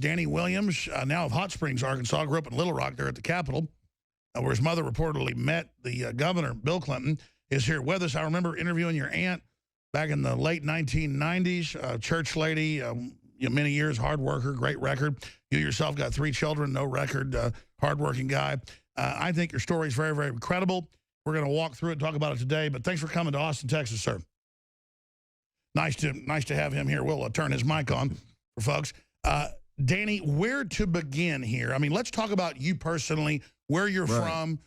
Danny Williams, now of Hot Springs, Arkansas, grew up in Little Rock there at the Capitol, where his mother reportedly met the governor, Bill Clinton, is here with us. I remember interviewing your aunt back in the late 1990s, church lady, many years, hard worker, great record. You yourself got 3 children, no record, hardworking guy. I think your story is very, very credible. We're going to walk through it and talk about it today, but thanks for coming to Austin, Texas, sir. Nice to have him here. We'll turn his mic on for folks. Danny, where to begin here? I mean, let's talk about you personally, where you're from,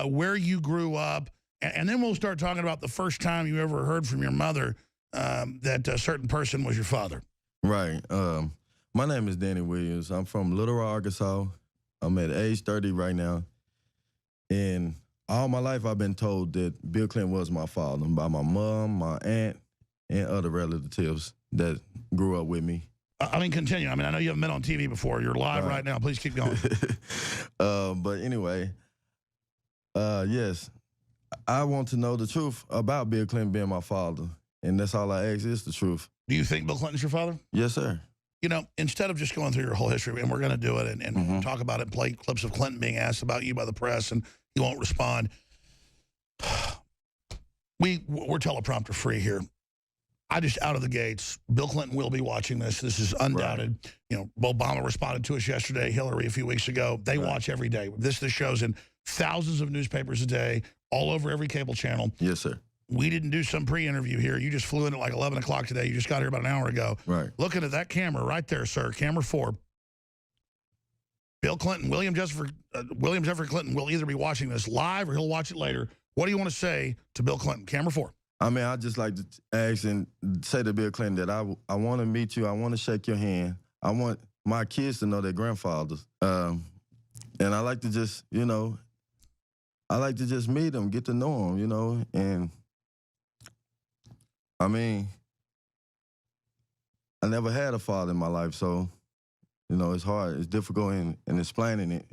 where you grew up, and then we'll start talking about the first time you ever heard from your mother that a certain person was your father. Right. My name is Danny Williams. I'm from Little Rock, Arkansas. I'm at age 30 right now. And all my life I've been told that Bill Clinton was my father by my mom, my aunt, and other relatives that grew up with me. I mean, continue. I mean, I know you haven't been on TV before. You're live right now. Please keep going. But anyway, yes, I want to know the truth about Bill Clinton being my father. And that's all I ask is the truth. Do you think Bill Clinton's your father? Yes, sir. You know, instead of just going through your whole history, and we're going to do it and talk about it, play clips of Clinton being asked about you by the press, and he won't respond. We're teleprompter free here. I just, out of the gates, Bill Clinton will be watching this. This is undoubted. Right. You know, Obama responded to us yesterday, Hillary a few weeks ago. They watch every day. This shows in thousands of newspapers a day, all over every cable channel. Yes, sir. We didn't do some pre-interview here. You just flew in at like 11 o'clock today. You just got here about an hour ago. Right. Looking at that camera right there, sir, camera 4. Bill Clinton, William Jefferson Clinton will either be watching this live or he'll watch it later. What do you want to say to Bill Clinton? Camera 4. I mean, I'd just like to ask and say to Bill Clinton that I want to meet you. I want to shake your hand. I want my kids to know their grandfathers. And I like to just, I like to just meet them, get to know them, and I mean, I never had a father in my life, so, it's hard. It's difficult in explaining it,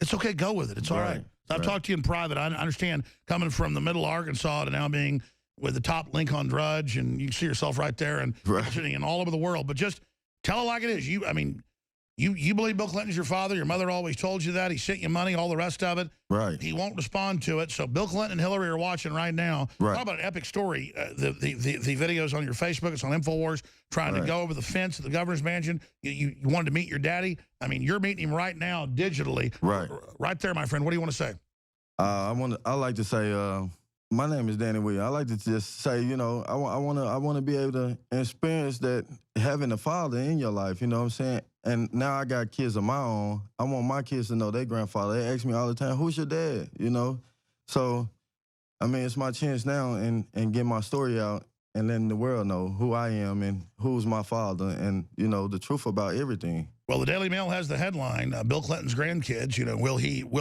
It's okay. Go with it. It's all right. I've talked to you in private. I understand coming from the middle of Arkansas to now being with the top link on Drudge, and you see yourself right there and sitting in all over the world. But just tell it like it is. You believe Bill Clinton's your father. Your mother always told you that. He sent you money, all the rest of it. Right. He won't respond to it. So Bill Clinton and Hillary are watching right now. Right. Talk about an epic story. The video's on your Facebook. It's on InfoWars, trying to go over the fence at the governor's mansion. You wanted to meet your daddy. I mean, you're meeting him right now digitally. Right. Right there, my friend. What do you want to say? I like to say, my name is Danny Williams. I like to just say, I want to be able to experience that having a father in your life. You know what I'm saying? And now I got kids of my own. I want my kids to know their grandfather. They ask me all the time, "Who's your dad?" So, I mean, it's my chance now and get my story out and letting the world know who I am and who's my father and the truth about everything. Well, the Daily Mail has the headline: Bill Clinton's grandkids. Will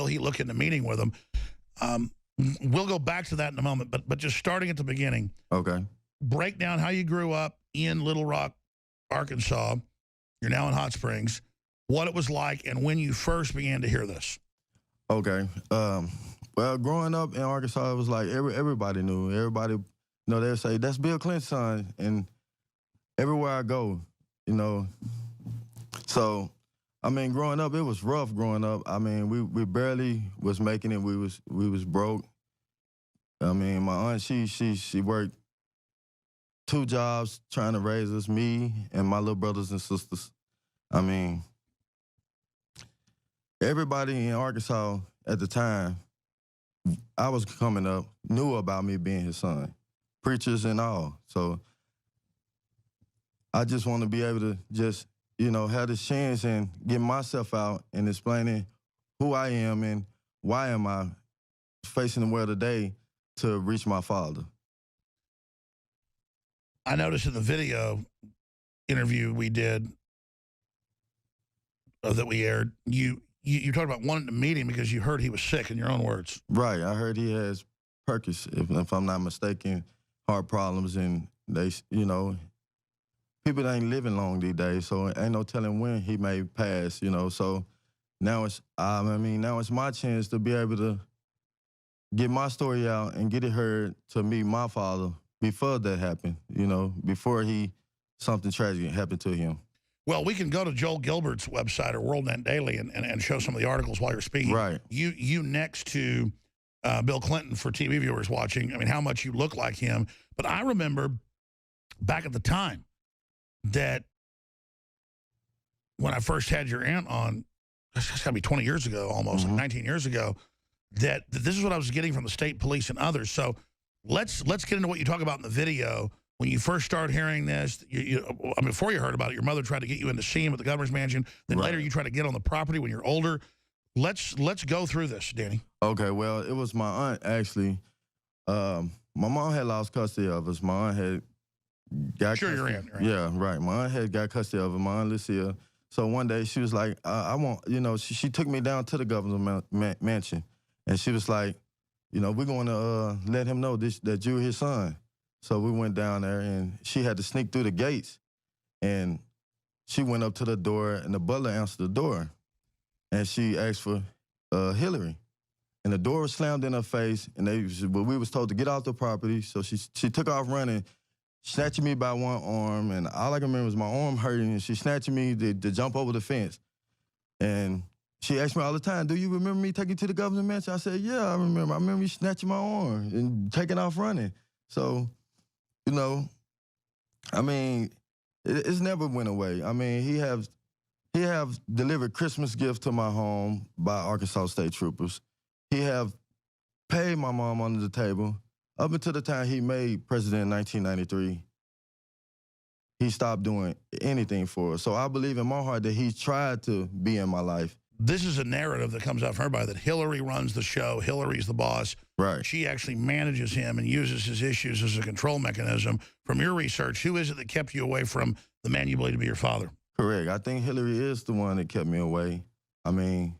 he look into meeting with them? We'll go back to that in a moment, but just starting at the beginning. Okay. Break down how you grew up in Little Rock, Arkansas. You're now in Hot Springs. What it was like and when you first began to hear this. Okay. Well, growing up in Arkansas, it was like everybody knew. Everybody, they'd say, "That's Bill Clinton's son." And everywhere I go, So, I mean, growing up, it was rough growing up. I mean, we barely was making it. We was broke. I mean, my aunt, she worked 2 jobs trying to raise us, me and my little brothers and sisters. I mean, everybody in Arkansas at the time, I was coming up, knew about me being his son, preachers and all. So I just want to be able to just, have this chance and get myself out and explaining who I am and why am I facing the world today to reach my father. I noticed in the video interview we did that we aired, you talked about wanting to meet him because you heard he was sick, in your own words. Right. I heard he has Perkins, if I'm not mistaken, heart problems, and they, people ain't living long these days, so ain't no telling when he may pass, So now it's, now it's my chance to be able to get my story out and get it heard to meet my father before that happened, before something tragic happened to him. Well, we can go to Joel Gilbert's website or WorldNet Daily and show some of the articles while you're speaking. Right. You next to Bill Clinton for TV viewers watching, I mean, how much you look like him. But I remember back at the time that when I first had your aunt on, it's got to be 20 years ago almost, like 19 years ago, that this is what I was getting from the state police and others. So let's get into what you talk about in the video. When you first started hearing this, I mean, before you heard about it, your mother tried to get you in to see him at the governor's mansion. Then later you try to get on the property when you're older. Let's go through this, Danney. Okay, well, it was my aunt, actually. My mom had lost custody of us. My aunt had got Sure, custody. your aunt, right? Yeah, right. My aunt had got custody of her, my aunt Lucia. So one day she was like, I want, you know, she took me down to the governor's mansion. And she was like, you know, we're going to let him know that you're his son. So we went down there, and she had to sneak through the gates. And she went up to the door, and the butler answered the door. And she asked for Hillary. And the door was slammed in her face, and we was told to get off the property. So she took off running, snatching me by one arm, and all I can remember was my arm hurting, and she snatching me to jump over the fence. And she asked me all the time, do you remember me taking you to the governor's mansion? I said, yeah, I remember. I remember you snatching my arm and taking off running. So, you know, I mean, it's never went away. I mean, he have delivered Christmas gifts to my home by Arkansas State Troopers. He have paid my mom under the table. Up until the time he made president in 1993, he stopped doing anything for us. So I believe in my heart that he tried to be in my life. This is a narrative that comes out from everybody, that Hillary runs the show, Hillary's the boss. Right. She actually manages him and uses his issues as a control mechanism. From your research, who is it that kept you away from the man you believe to be your father? Correct. I think Hillary is the one that kept me away. I mean,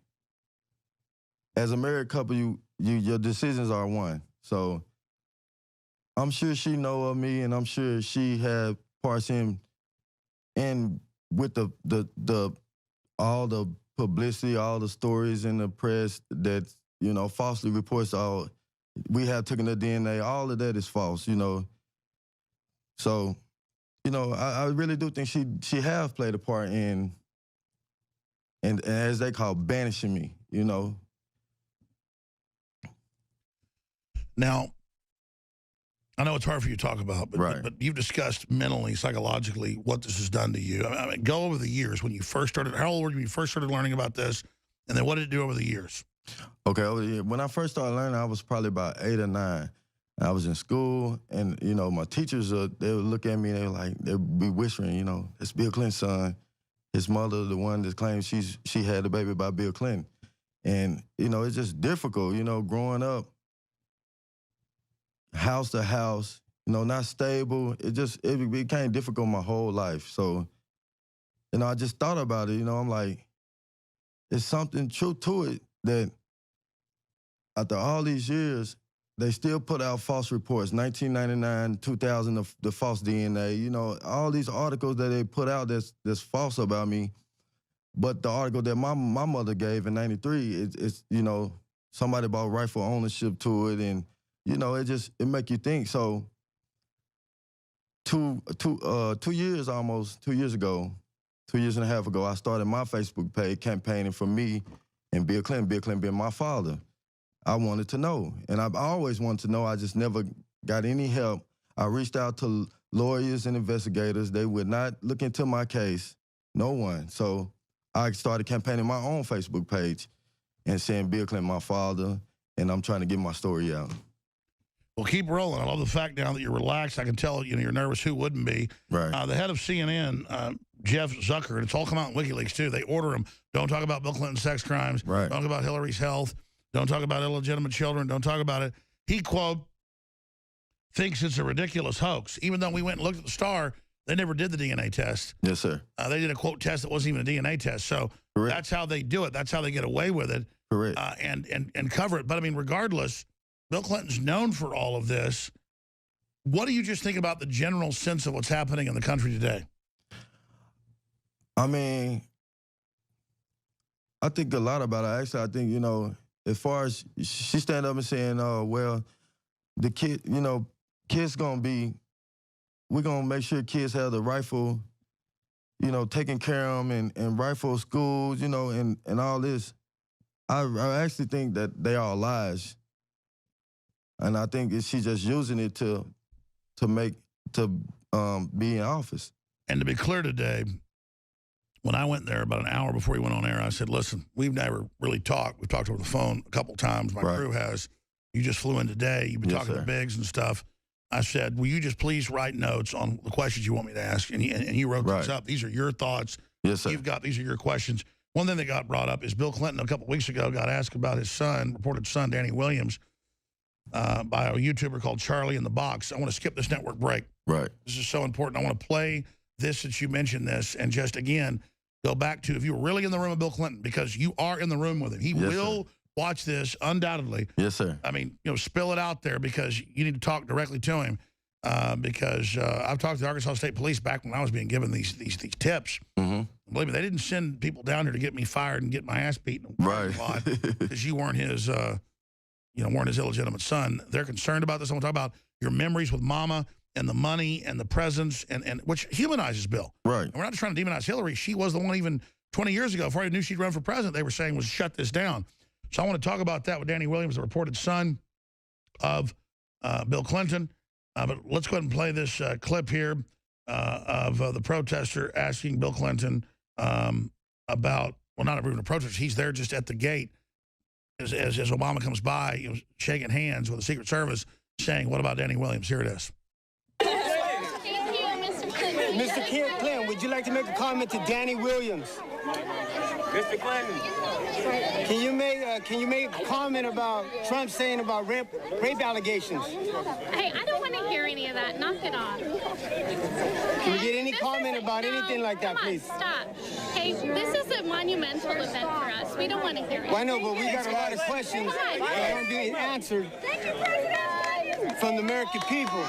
as a married couple, your decisions are one. So I'm sure she know of me, and I'm sure she had parts in with all the publicity, all the stories in the press that, you know, falsely reports we have taken the DNA. All of that is false, you know. So, you know, I really do think she have played a part in, and as they call, banishing me, you know. Now, I know it's hard for you to talk about, but you've discussed mentally, psychologically, what this has done to you. I mean, go over the years when you first started. How old were you when you first started learning about this? And then what did it do over the years? Okay, over the years. When I first started learning, I was probably about 8 or 9. I was in school, and, you know, my teachers, they would look at me, and they'd be whispering, you know, it's Bill Clinton's son. His mother, the one that claims she had a baby by Bill Clinton. And, you know, it's just difficult, you know, growing up, house to house, you know, not stable. It became difficult my whole life. So, you know, I just thought about it, you know, I'm like, there's something true to it that after all these years, they still put out false reports. 1999, 2000, the false DNA, you know, all these articles that they put out that's false about me. But the article that my mother gave in 93, it's, you know, somebody bought rightful ownership to it, and, you know, it make you think. So 2 years almost, 2 years ago, 2 years and a half ago, I started my Facebook page campaigning for me and Bill Clinton being my father. I wanted to know, and I've always wanted to know. I just never got any help. I reached out to lawyers and investigators. They would not look into my case, no one. So I started campaigning my own Facebook page and saying Bill Clinton my father, and I'm trying to get my story out. Well, keep rolling. I love the fact now that you're relaxed. I can tell, you know, you're nervous. Who wouldn't be? Right. The head of CNN, Jeff Zucker, and it's all come out in WikiLeaks too. They order him. Don't talk about Bill Clinton's sex crimes. Right. Don't talk about Hillary's health. Don't talk about illegitimate children. Don't talk about it. He, quote, thinks it's a ridiculous hoax. Even though we went and looked at the Star, they never did the DNA test. Yes, sir. They did a, quote, test that wasn't even a DNA test. So Correct. That's how they do it. That's how they get away with it. Correct. And cover it. But, I mean, regardless, Bill Clinton's known for all of this. What do you just think about the general sense of what's happening in the country today? I mean, I think a lot about it. Actually, I think, you know, as far as she stand up and saying, oh, well, the kid, you know, kids we're going to make sure kids have the rightful you know, taking care of them and right for schools, you know, and all this. I actually think that they are lies. And I think she's just using it to make, to be in office. And to be clear today, when I went there about an hour before he went on air, I said, listen, we've never really talked. We've talked over the phone a couple times. My crew has. You just flew in today. You've been talking to Biggs and stuff. I said, will you just please write notes on the questions you want me to ask? And you wrote these up. These are your thoughts. Yes, sir. These are your questions. One thing that got brought up is Bill Clinton a couple of weeks ago got asked about his son, reported son, Danney Williams, by a YouTuber called Charlie in the Box. I want to skip this network break. Right. This is so important. I want to play this since you mentioned this and just, again, go back to if you were really in the room with Bill Clinton, because you are in the room with him. He will watch this undoubtedly. Yes, sir. I mean, you know, spill it out there because you need to talk directly to him because I've talked to the Arkansas State Police back when I was being given these tips. Believe me, they didn't send people down here to get me fired and get my ass beaten. Right. Because you weren't his, weren't his illegitimate son. They're concerned about this. I want to talk about your memories with Mama and the money and the presents, and which humanizes Bill. Right. And we're not trying to demonize Hillary. She was the one even 20 years ago, before I knew she'd run for president, they were saying was shut this down. So I want to talk about that with Danney Williams, the reported son of Bill Clinton. But let's go ahead and play this clip here of the protester asking Bill Clinton about, well, not even a protester. He's there just at the gate as Obama comes by, you know, shaking hands with the Secret Service, saying, what about Danney Williams? Here it is. Mr. Clinton, would you like to make a comment to Danney Williams? Mr. Clinton, can you make a comment about Trump saying about rape allegations? Hey, I don't want to hear any of that. Knock it off. Can we get any comment about anything like that, please? Stop. Hey, this is a monumental event for us. We don't want to hear it. Well, I know, but we got a lot of questions that aren't being answered from the American people.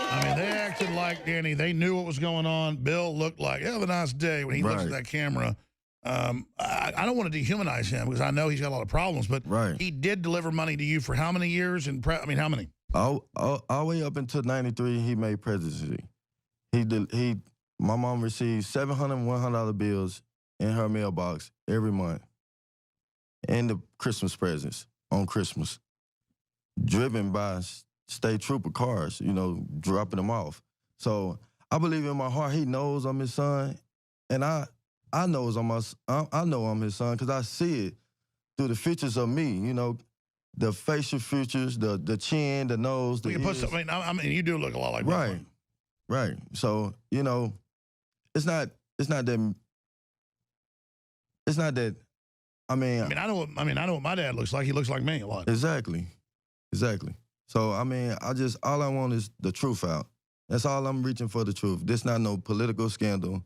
I mean, they acted like, Danney, they knew what was going on. Bill looked like, have a nice day when he looks at that camera. I don't want to dehumanize him because I know he's got a lot of problems, but he did deliver money to you for how many years? And I mean, how many? All the way up until 93, he made presidency. My mom received $700 and $100 bills in her mailbox every month. And the Christmas presents on Christmas. Driven by state trooper cars, you know, dropping them off. So I believe in my heart he knows I'm his son, and I know I know I'm his son because I see it through the features of me, you know, the facial features, the chin, the nose, the ears. I mean, you do look a lot like Right. Right. So, you know, it's not that I know what my dad looks like. He looks like me a lot. Exactly. So, I mean, all I want is the truth out. That's all I'm reaching for, the truth. This not no political scandal.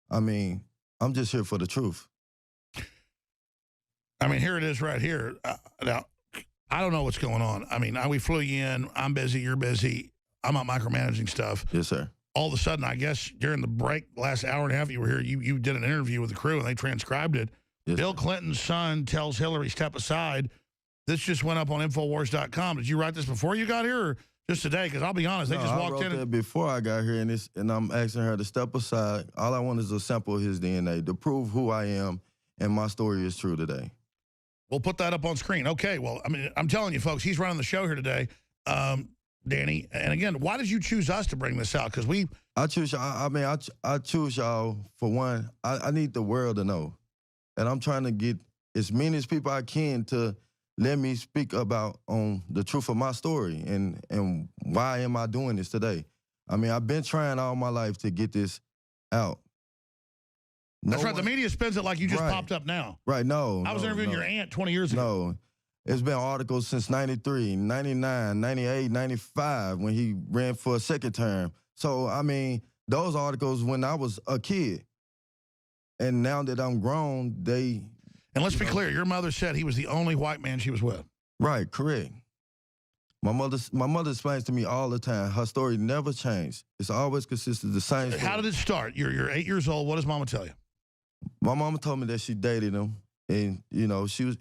I mean, I'm just here for the truth. I mean, here it is right here. Now, I don't know what's going on. I mean, we flew you in. I'm busy. You're busy. I'm out micromanaging stuff. Yes, sir. All of a sudden, I guess during the break, last hour and a half you were here, you did an interview with the crew and they transcribed it. Yes, Bill Clinton's son tells Hillary, step aside. This just went up on Infowars.com. Did you write this before you got here or just today? Because I'll be honest, they just walked in. I wrote that before I got here, and I'm asking her to step aside. All I want is a sample of his DNA to prove who I am, and my story is true today. We'll put that up on screen. Okay, well, I mean, I'm telling you, folks, he's running the show here today, Danney. And again, why did you choose us to bring this out? Because I choose y'all. I choose y'all for one. I need the world to know, and I'm trying to get as many as people I can to let me speak about on the truth of my story and why am I doing this today. I mean, I've been trying all my life to get this out. That's right. The media spins it like you just popped up now. Right, no. I was interviewing your aunt 20 years ago. No. It's been articles since 93, 99, 98, 95 when he ran for a second term. So, I mean, those articles when I was a kid. And now that I'm grown, they... And let's be clear, your mother said he was the only white man she was with. Right, correct. My mother explains to me all the time, her story never changed. It's always consistent the same story. How did it start? You're 8 years old. What does Mama tell you? My mama told me that she dated him, and you know she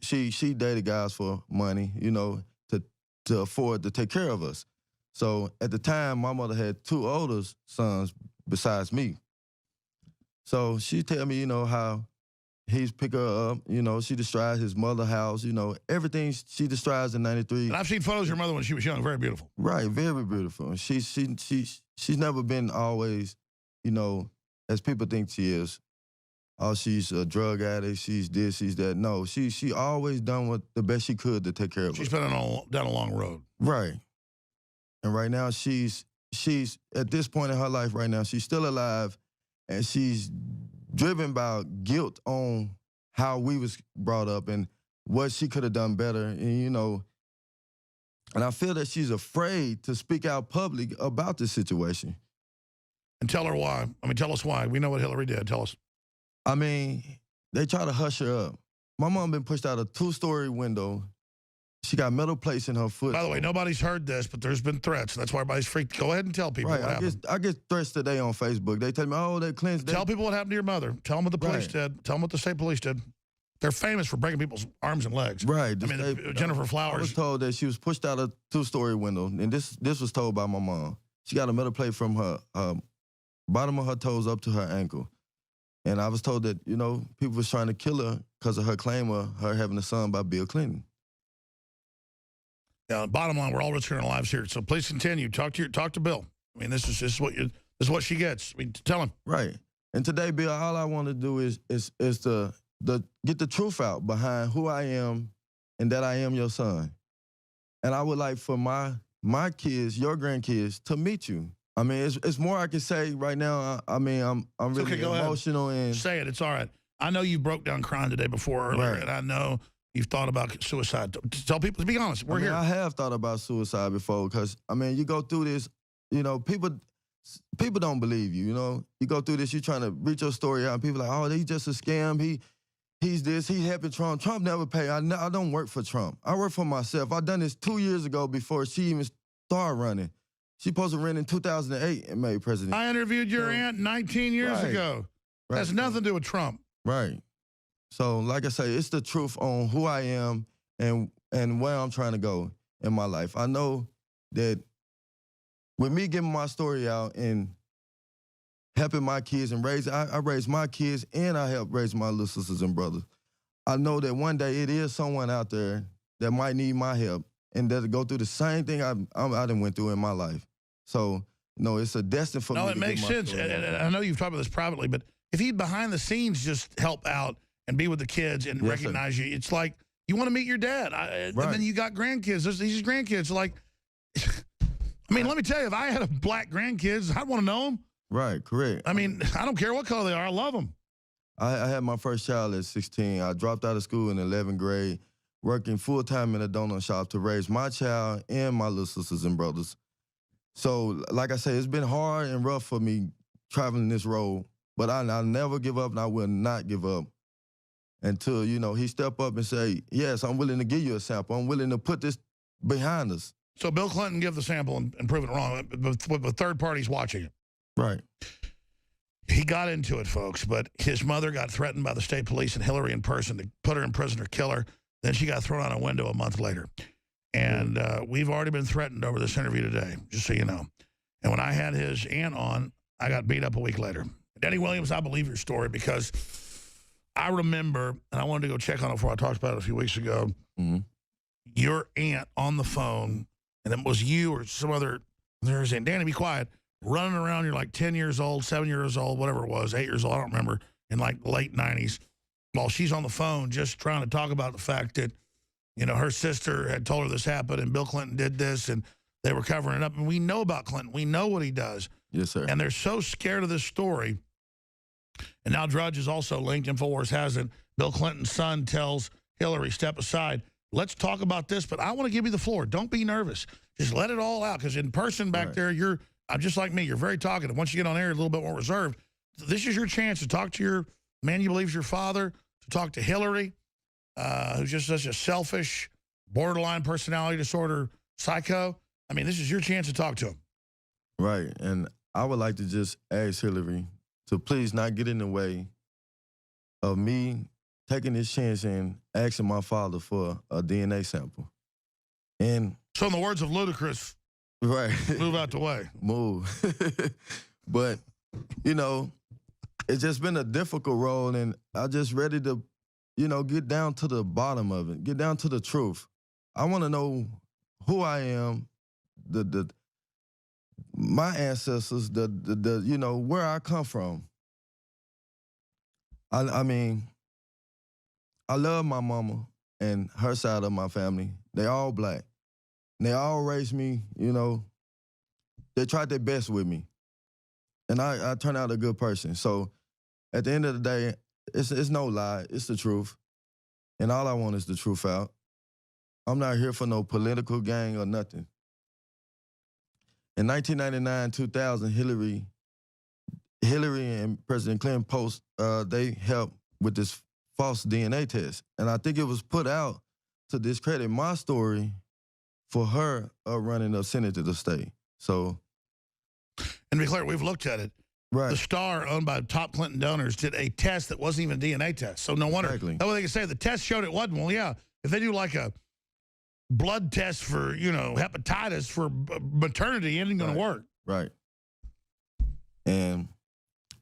dated guys for money, you know, to afford to take care of us. So at the time, my mother had two older sons, besides me. So she tell me, you know, how he's pick her up, you know, she describes his mother house, you know, everything she describes in 93. And I've seen photos of your mother when she was young, very beautiful. Right, very beautiful. She's never been always, you know, as people think she is. Oh, she's a drug addict, she's this, she's that. No, she always done what the best she could to take care of her. She's been down a long road. Right. And right now she's at this point in her life right now, she's still alive and she's driven by guilt on how we was brought up and what she could have done better. And, you know, and I feel that she's afraid to speak out public about this situation. And tell her why. I mean, tell us why. We know what Hillary did. Tell us. I mean, they try to hush her up. My mom been pushed out a 2-story window. She got metal plates in her foot. By the way, nobody's heard this, but there's been threats. That's why everybody's freaked. Go ahead and tell people what happened. I get threats today on Facebook. They tell me, oh, they cleansed. Tell people what happened to your mother. Tell them what the police did. Tell them what the state police did. They're famous for breaking people's arms and legs. Right. I mean, Jennifer Flowers. I was told that she was pushed out a 2-story window, and this was told by my mom. She got a metal plate from her bottom of her toes up to her ankle. And I was told that, you know, people was trying to kill her because of her claim of her having a son by Bill Clinton. Now, bottom line, we're all risking our lives here. So please continue. Talk to Bill. I mean, this is what she gets. I mean, tell him. Right. And today, Bill, all I want to do is to get the truth out behind who I am and that I am your son. And I would like for my kids, your grandkids, to meet you. I mean, it's more I can say right now. I mean, I'm really emotional and say it. It's all right. I know you broke down crying today before earlier, and I know you've thought about suicide. Tell people, to be honest, we're here. I have thought about suicide before because, I mean, you go through this, you know, people don't believe you, you know. You go through this, you're trying to reach your story out, and people are like, oh, he's just a scam. He's this, he's helping Trump. Trump never paid. I don't work for Trump. I work for myself. I done this 2 years ago before she even started running. She supposed to run in 2008 and made president. I interviewed your aunt 19 years ago. Right. Has nothing to do with Trump. Right. So, like I say, it's the truth on who I am and where I'm trying to go in my life. I know that with me getting my story out and helping my kids and I raised my kids and I helped raise my little sisters and brothers. I know that one day it is someone out there that might need my help and that'll go through the same thing I done went through in my life. So, no, it's a destiny for me. No, it makes sense. And I know you've talked about this privately, but if he behind the scenes just help out and be with the kids and recognize you, it's like you want to meet your dad. And then you got grandkids. These grandkids, like, I mean, let me tell you, if I had a black grandkids, I'd want to know them. Right, correct. I mean, I don't care what color they are. I love them. I had my first child at 16. I dropped out of school in 11th grade, working full-time in a donut shop to raise my child and my little sisters and brothers. So, like I say, it's been hard and rough for me traveling this road, but I'll never give up and I will not give up until, you know, he step up and say, yes, I'm willing to give you a sample. I'm willing to put this behind us. So Bill Clinton give the sample and prove it wrong, but the third party's watching it. Right. He got into it, folks, but his mother got threatened by the state police and Hillary in person to put her in prison or kill her. Then she got thrown out a window a month later. And we've already been threatened over this interview today, just so you know. And when I had his aunt on, I got beat up a week later. Danney Williams, I believe your story because I remember, and I wanted to go check on it before I talked about it a few weeks ago, your aunt on the phone, and it was you or some other, they're saying, Danney, be quiet, running around, you're like 10 years old, 7 years old, whatever it was, 8 years old, I don't remember, in like late 90s, while she's on the phone just trying to talk about the fact that, you know, her sister had told her this happened and Bill Clinton did this and they were covering it up. And we know about Clinton. We know what he does. Yes, sir. And they're so scared of this story. And now Drudge is also linked. InfoWars has it. Bill Clinton's son tells Hillary, step aside. Let's talk about this, but I want to give you the floor. Don't be nervous. Just let it all out because in person back there, you're just like me. You're very talkative. Once you get on air, you're a little bit more reserved. This is your chance to talk to your man you believe is your father, to talk to Hillary, who's just such a selfish, borderline personality disorder psycho. I mean, this is your chance to talk to him. Right. And I would like to just ask Hillary to please not get in the way of me taking this chance and asking my father for a DNA sample. And so in the words of Ludacris, right, move out the way. Move. But you know, it's just been a difficult role, and I just ready to, you know, get down to the bottom of it, get down to the truth. I want to know who I am, my ancestors, you know, where I come from. I mean, I love my mama and her side of my family. They all black. And they all raised me, you know, they tried their best with me. And I turned out a good person. So at the end of the day, it's no lie, it's the truth. And all I want is the truth out. I'm not here for no political gang or nothing. In 1999, 2000, Hillary and President Clinton they helped with this false DNA test. And I think it was put out to discredit my story for her running a Senate to the state. So. And to be clear, we've looked at it. Right. The Star, owned by top Clinton donors, did a test that wasn't even a DNA test. So no wonder. Exactly. That way they can say the test showed it wasn't. Well, yeah, if they do like a blood test for, you know, hepatitis for maternity, it ain't going to work. Right. And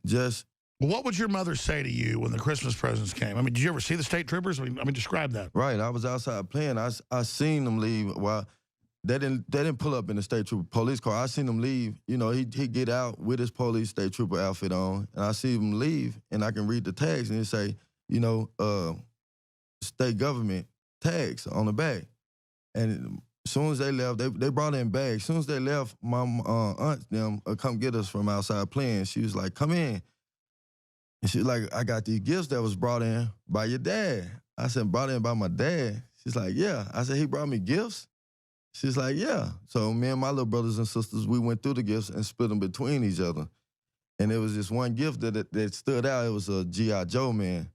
just. Well, what would your mother say to you when the Christmas presents came? I mean, did you ever see the state troopers? I mean, describe that. Right. I was outside playing. I seen them leave. Well, they didn't pull up in the state trooper police car. I seen them leave. You know, he get out with his police state trooper outfit on, and I see him leave, and I can read the tags, and it say, you know, state government tags on the back. And as soon as they left, they brought in bags. As soon as they left, my aunt them come get us from outside playing. She was like, "Come in." And she was like, "I got these gifts that was brought in by your dad." I said, "Brought in by my dad?" She's like, "Yeah." I said, "He brought me gifts?" She's like, "Yeah." So me and my little brothers and sisters, we went through the gifts and split them between each other. And there was this one gift that stood out. It was a G.I. Joe man.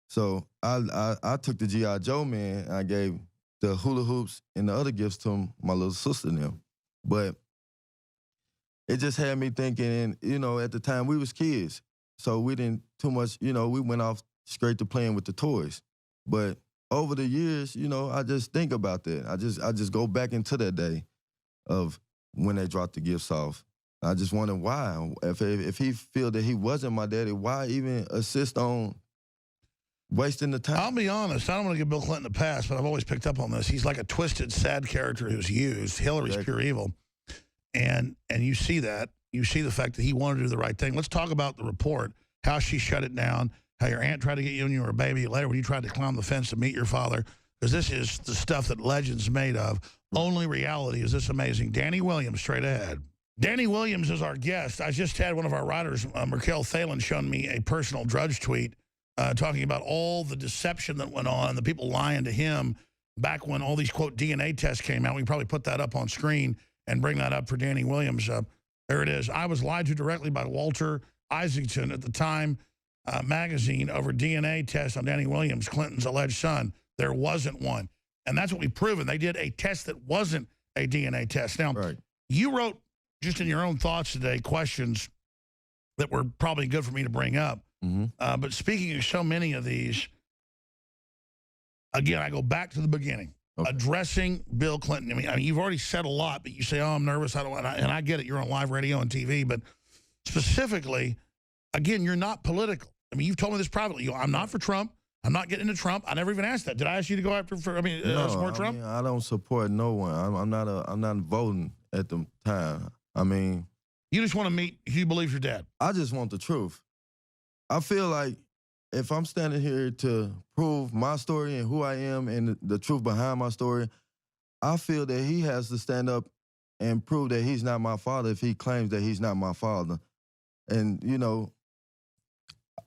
So I took the G.I. Joe man and I gave the hula hoops and the other gifts to my little sister and them. But it just had me thinking, and, you know, at the time we was kids. So we didn't too much, you know, we went off straight to playing with the toys. But over the years, you know, I just think about that. I just go back into that day of when they dropped the gifts off. I just wonder why. If he feel that he wasn't my daddy, why even assist on wasting the time? I'll be honest. I don't want to give Bill Clinton a pass, but I've always picked up on this. He's like a twisted, sad character who's used. Hillary's pure evil. And you see that. You see the fact that he wanted to do the right thing. Let's talk about the report, how she shut it down, how your aunt tried to get you when you were a baby, later when you tried to climb the fence to meet your father, because this is the stuff that legend's made of. Only reality is this amazing. Danney Williams, straight ahead. Danney Williams is our guest. I just had one of our writers, Merkel Thalen, showing me a personal Drudge tweet talking about all the deception that went on, the people lying to him back when all these, quote, DNA tests came out. We can probably put that up on screen and bring that up for Danney Williams. There it is. I was lied to directly by Walter Isaacson at the Time magazine over DNA test on Danney Williams, Clinton's alleged son. There wasn't one. And that's what we've proven. They did a test that wasn't a DNA test. Now, you wrote, just in your own thoughts today, questions that were probably good for me to bring up. But speaking of so many of these, again, I go back to the beginning. Addressing Bill Clinton. I mean, you've already said a lot, but you say, "Oh, I'm nervous." And I get it. You're on live radio and TV, but specifically, again, you're not political. I mean, you've told me this privately. I'm not for Trump. I'm not getting into Trump. I never even asked that. Did I ask you to go after? Support Trump? Mean, I don't support no one. I'm not voting at the time. I mean, you just want to meet who you believe you're dead. I just want the truth. I feel like if I'm standing here to prove my story and who I am and the truth behind my story, I feel that he has to stand up and prove that he's not my father if he claims that he's not my father. And, you know,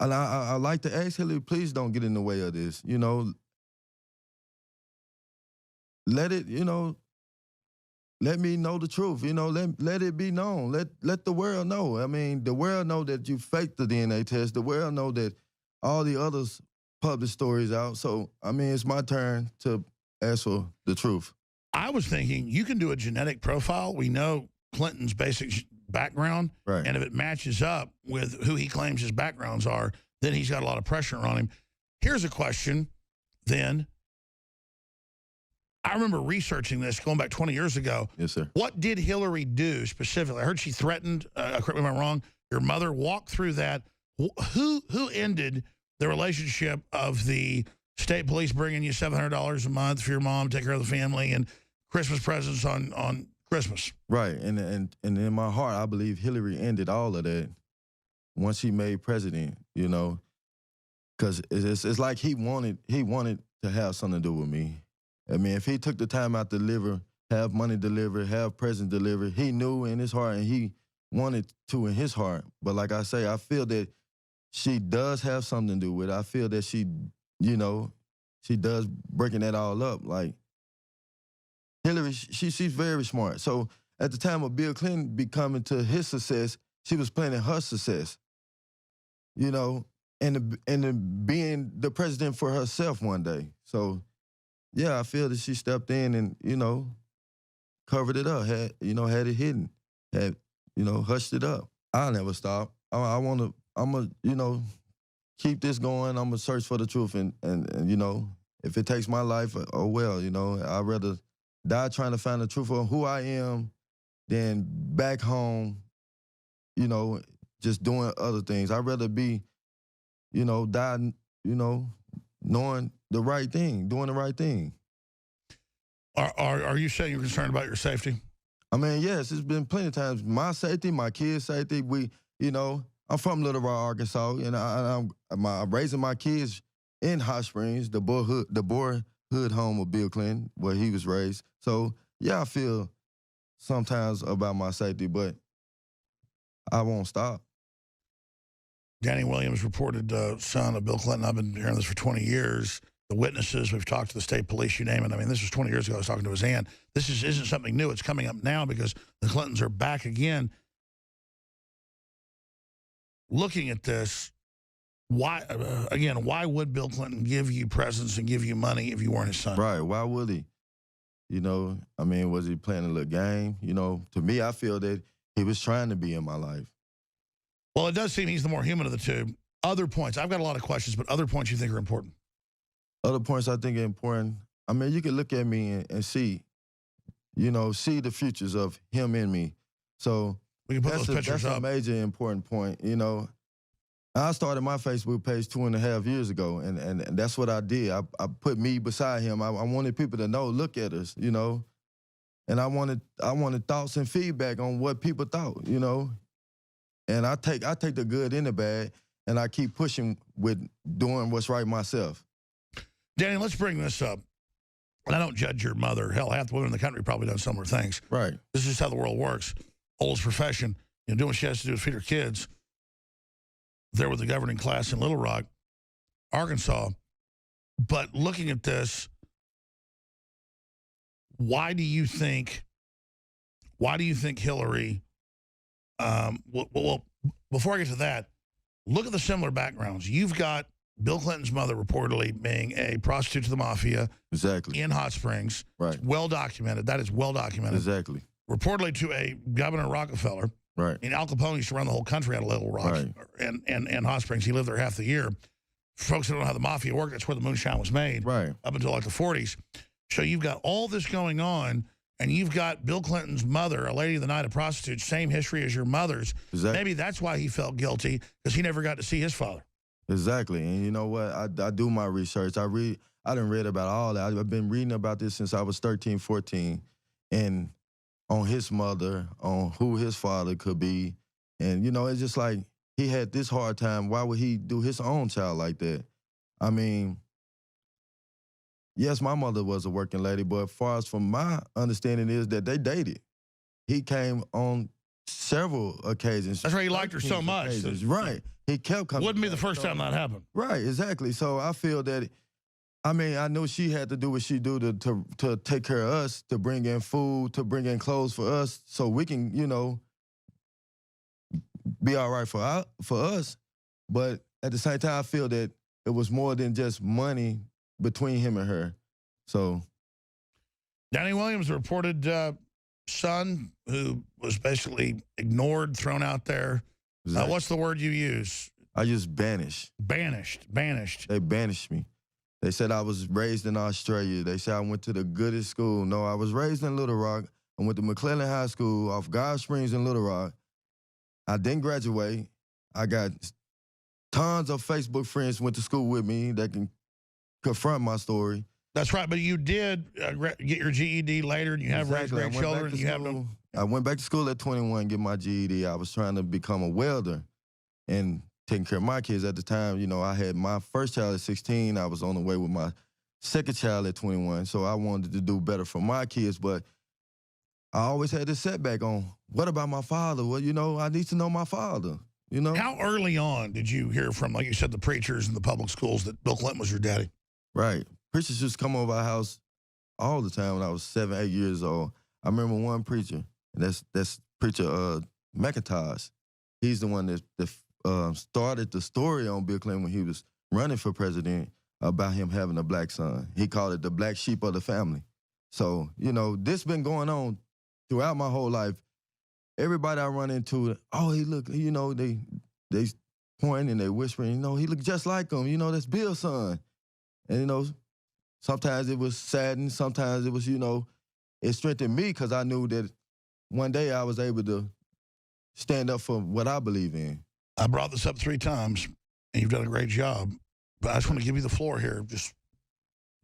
and I like to ask Hillary, please don't get in the way of this. You know, let it, you know, let me know the truth. You know, let it be known. Let the world know. I mean, the world know that you faked the DNA test. The world know that all the others published stories out. So, I mean, it's my turn to ask for the truth. I was thinking you can do a genetic profile. We know Clinton's basic background. Right. And if it matches up with who he claims his backgrounds are, then he's got a lot of pressure on him. Here's a question, then. I remember researching this going back 20 years ago. Yes, sir. What did Hillary do specifically? I heard she threatened, correct me if I'm wrong, Your mother walked through that. Who ended the relationship of the state police bringing you $700 a month for your mom, take care of the family, and Christmas presents on Christmas? Right, and in my heart, I believe Hillary ended all of that once he made president. You know, because it's like he wanted to have something to do with me. I mean, if he took the time out to deliver, have money delivered, have presents delivered, he knew in his heart and he wanted to in his heart. But like I say, I feel that she does have something to do with it. I feel that she, you know, she does breaking that all up. Like, Hillary, she's very smart. So at the time of Bill Clinton becoming to his success, she was planning her success, you know, and being the president for herself one day. So, yeah, I feel that she stepped in and, you know, covered it up, had it hidden, had, you know, hushed it up. I'll never stop. I'm gonna, you know, keep this going. I'm gonna search for the truth and you know, if it takes my life, oh well, you know, I'd rather die trying to find the truth of who I am than back home, you know, just doing other things. I'd rather be, you know, die, you know, knowing the right thing, doing the right thing. Are you saying you're concerned about your safety? I mean, yes, it's been plenty of times. My safety, my kids' safety. You know, I'm from Little Rock, Arkansas, and I'm raising my kids in Hot Springs, the boyhood home of Bill Clinton, where he was raised. So, yeah, I feel sometimes about my safety, but I won't stop. Danney Williams, reported son of Bill Clinton. I've been hearing this for 20 years. The witnesses, we've talked to the state police, you name it. I mean, this was 20 years ago. I was talking to his aunt. This isn't something new. It's coming up now because the Clintons are back again. Looking at this, why would Bill Clinton give you presents and give you money if you weren't his son? Right, why would he? You know, I mean, was he playing a little game? You know, to me, I feel that he was trying to be in my life. Well, it does seem he's the more human of the two. Other points, I've got a lot of questions, but other points you think are important? Other points I think are important. I mean, you can look at me and see, you know, see the futures of him and me. So we can put those pictures that's up. a major important point. You know, I started my Facebook page 2.5 years ago, and that's what I did. I put me beside him. I wanted people to know, look at us, you know, and I wanted thoughts and feedback on what people thought, you know, and I take the good and the bad, and I keep pushing with doing what's right myself. Danney, let's bring this up. And I don't judge your mother. Hell, half the women in the country probably done similar things. Right. This is just how the world works. Oldest profession, you know, doing what she has to do is feed her kids. There with the governing class in Little Rock, Arkansas. But looking at this, why do you think Hillary, well, before I get to that, look at the similar backgrounds. You've got Bill Clinton's mother reportedly being a prostitute to the mafia. Exactly. In Hot Springs. Right. It's well documented. That is well documented. Exactly. Reportedly to a Governor Rockefeller. Right. And Al Capone used to run the whole country out of Little Rock. Right. And Hot Springs. He lived there half the year. Folks that don't know how the mafia worked, that's where the moonshine was made. Right. Up until like the 40s. So you've got all this going on, and you've got Bill Clinton's mother, a lady of the night, a prostitute, same history as your mother's. Exactly. Maybe that's why he felt guilty, because he never got to see his father. Exactly. And you know what? I do my research. I done read about all that. I've been reading about this since I was 13, 14, and on his mother, on who his father could be. And, you know, it's just like he had this hard time. Why would he do his own child like that? I mean, yes, my mother was a working lady, but as far as from my understanding is that they dated. He came on several occasions. That's why he liked her so much. Right. He kept coming. Wouldn't be the first time that happened. Right, exactly. So I feel that, I mean, I knew she had to do what she do to take care of us, to bring in food, to bring in clothes for us, so we can, you know, be all right for us. But at the same time, I feel that it was more than just money between him and her. So, Danney Williams, a reported son who was basically ignored, thrown out there. exactly. What's the word you use? I just banished. Banished. They banished me. They said I was raised in Australia. They said I went to the goodest school. No, I was raised in Little Rock. I went to McClellan High School off God Springs in Little Rock. I didn't graduate. I got tons of Facebook friends who went to school with me that can confront my story. That's right, but you did get your GED later, and you have raised great children, and you have no... I went back to school at 21, get my GED. I was trying to become a welder and taking care of my kids at the time. You know, I had my first child at 16. I was on the way with my second child at 21, so I wanted to do better for my kids, but I always had this setback on, what about my father? Well, you know, I need to know my father, you know? How early on did you hear from, like you said, the preachers in the public schools that Bill Clinton was your daddy? Right. Preachers used to come over our house all the time when I was 7, 8 years old. I remember one preacher, and that's preacher McIntosh. He's the one that started the story on Bill Clinton when he was running for president about him having a black son. He called it the black sheep of the family. So, you know, this been going on throughout my whole life. Everybody I run into, oh, he look, you know, they point and they whispering, you know, he look just like him. You know, that's Bill's son. And, you know, sometimes it was saddened. Sometimes it was, you know, it strengthened me because I knew that one day I was able to stand up for what I believe in. I brought this up 3 times, and you've done a great job. But I just want to give you the floor here. Just,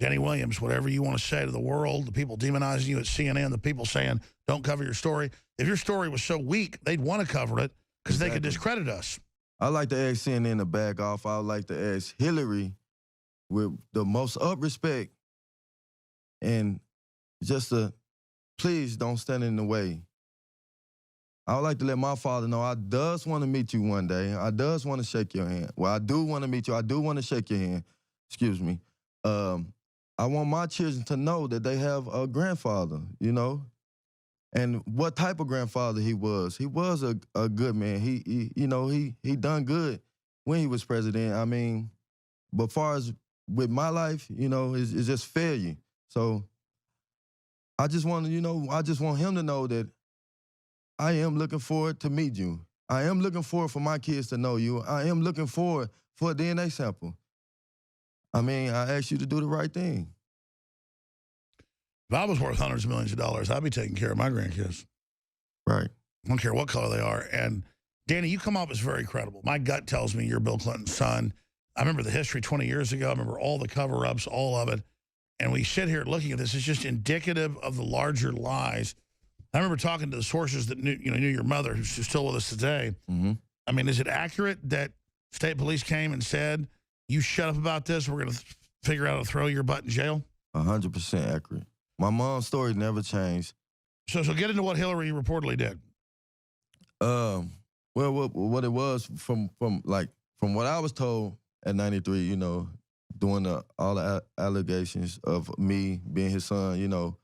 Danney Williams, whatever you want to say to the world, the people demonizing you at CNN, the people saying, don't cover your story. If your story was so weak, they'd want to cover it because they could discredit us. I like to ask CNN to back off. I would like to ask Hillary with the most up respect and just to please don't stand in the way. I would like to let my father know I does want to meet you one day. I does want to shake your hand. Well, I do want to meet you. I do want to shake your hand. Excuse me. I want my children to know that they have a grandfather, you know, and what type of grandfather he was. He was a good man. He you know, he done good when he was president. I mean, but as far as with my life, you know, it's just failure. So I just want to, you know, I just want him to know that I am looking forward to meet you. I am looking forward for my kids to know you. I am looking forward for a DNA sample. I mean, I asked you to do the right thing. If I was worth hundreds of millions of dollars, I'd be taking care of my grandkids. Right. I don't care what color they are. And Danney, you come off as very credible. My gut tells me you're Bill Clinton's son. I remember the history 20 years ago. I remember all the cover-ups, all of it. And we sit here looking at this. It's just indicative of the larger lies. I remember talking to the sources that knew your mother, who's still with us today. Mm-hmm. I mean, is it accurate that state police came and said, you shut up about this, we're going to figure out how to throw your butt in jail? 100% accurate. My mom's story never changed. So get into what Hillary reportedly did. Well, what it was from what I was told at 93, you know, doing all the allegations of me being his son, you know,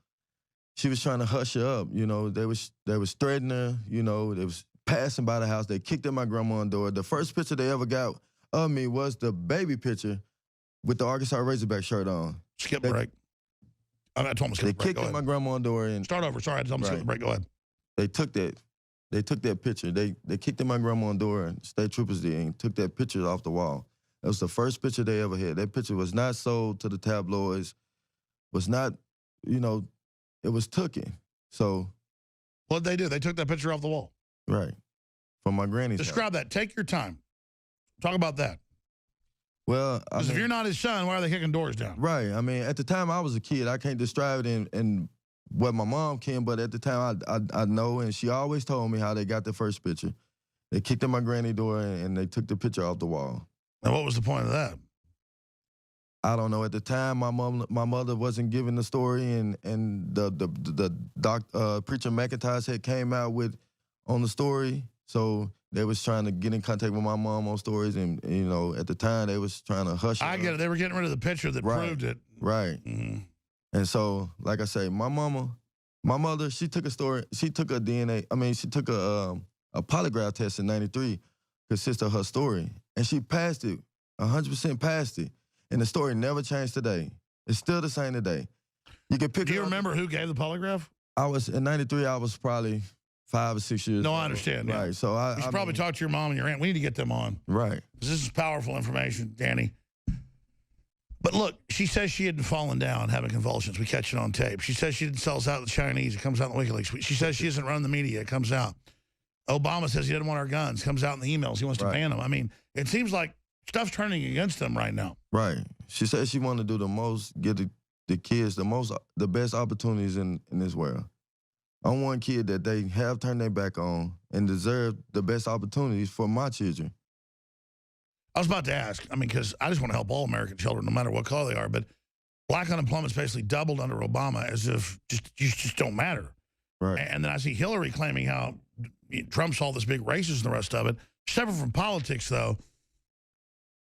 she was trying to hush her up. You know, they was threatening her. You know, they was passing by the house. They kicked in my grandma's door. The first picture they ever got of me was the baby picture with the Arkansas Razorback shirt on. Skip break. I told them to skip break. They kicked in my grandma's door and start over. Sorry, I told them to skip the break. Go ahead. They took that picture. They kicked in my grandma's door, and state troopers did, and took that picture off the wall. That was the first picture they ever had. That picture was not sold to the tabloids. Was not, you know. It was taken. So what'd they do? They took that picture off the wall. Right. From my granny's Describe that. Take your time. Talk about that. Well, because if you're not his son, why are they kicking doors down? Right. I mean, at the time I was a kid. I can't describe it in what my mom can, but at the time I know, and she always told me how they got the first picture. They kicked in my granny's door and they took the picture off the wall. And what was the point of that? I don't know. At the time, my mother wasn't giving the story, and the preacher McIntosh had came out with on the story, so they was trying to get in contact with my mom on stories, and you know, at the time they was trying to hush. I get it. They were getting rid of the picture that proved it. Right. Mm-hmm. And so, like I say, my mother, she took a story. She took a DNA. I mean, she took a polygraph test in '93, consist of her story, and she passed it, 100% passed it. And the story never changed today. It's still the same today. You can pick. Do you remember who gave the polygraph? I was in '93. I was probably 5 or 6 years. No, I understand. Right. Yeah. So I should probably talk to your mom and your aunt. We need to get them on. Right. Because this is powerful information, Danney. But look, she says she hadn't fallen down having convulsions. We catch it on tape. She says she didn't sell us out to the Chinese. It comes out in WikiLeaks. She says she isn't running the media. It comes out. Obama says he doesn't want our guns. Comes out in the emails. He wants to Right. ban them. I mean, it seems like stuff's turning against them right now. Right. She said she wanted to do the most, get the kids the best opportunities in this world. I'm one kid that they have turned their back on and deserve the best opportunities for my children. I was about to ask, I mean, because I just want to help all American children, no matter what color they are, but black unemployment's basically doubled under Obama as if you just don't matter. Right. And then I see Hillary claiming how Trump's all this big racist and the rest of it. Separate from politics, though,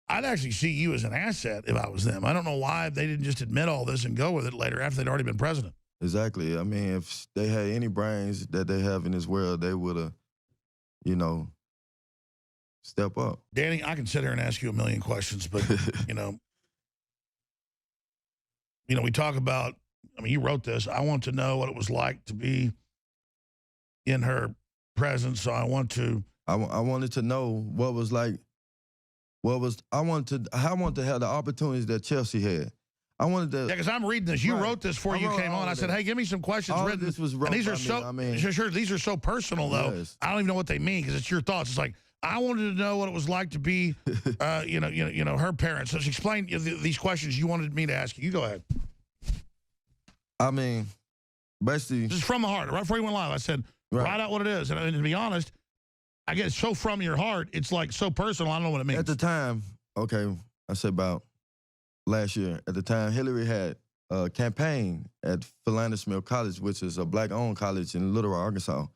I'd actually see you as an asset if I was them. I don't know why they didn't just admit all this and go with it later after they'd already been president. Exactly. I mean, if they had any brains that they have in this world, they would have, you know, step up. Danney, I can sit here and ask you a million questions, but, you know, we talk about, I mean, you wrote this. I want to know what it was like to be in her presence, so I want to. I wanted to know what was like, I wanted to have the opportunities that Chelsea had. I wanted to. Yeah, because I'm reading this. You Right. wrote this before you came on. I said, hey, give me some questions All written. this was wrote and these by are me. so, I mean, sure, these are so personal, though. Yes. I don't even know what they mean because it's your thoughts. It's like, I wanted to know what it was like to be, her parents. So she explained these questions you wanted me to ask you. You go ahead. I mean, basically. This is from the heart. Right before you went live, I said, write out what it is. And to be honest, I get so from your heart, it's like so personal, I don't know what it means. At the time, okay, I said about last year. At the time, Hillary had a campaign at Philander Mill College, which is a black-owned college in Little Rock, Arkansas.